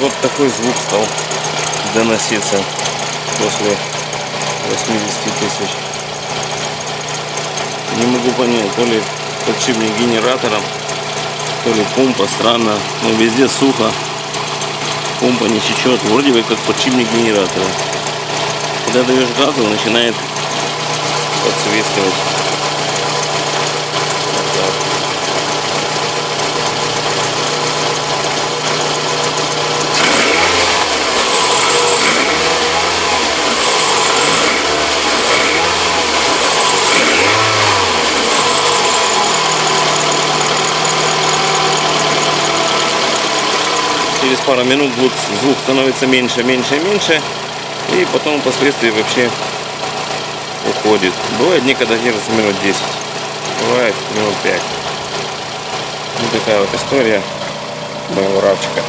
Вот такой звук стал доноситься после 80 тысяч. Не могу понять, то ли подшипник генератора, то ли помпа, странно, но везде сухо, помпа не течет, вроде бы как подшипник генератора. Когда даешь газу, начинает подсвистывать. Вот так. Через пару минут звук становится меньше, меньше и меньше, и потом впоследствии вообще уходит. Бывает дни, когда держится минут 10, бывает минут 5. Вот такая вот история моего равчика.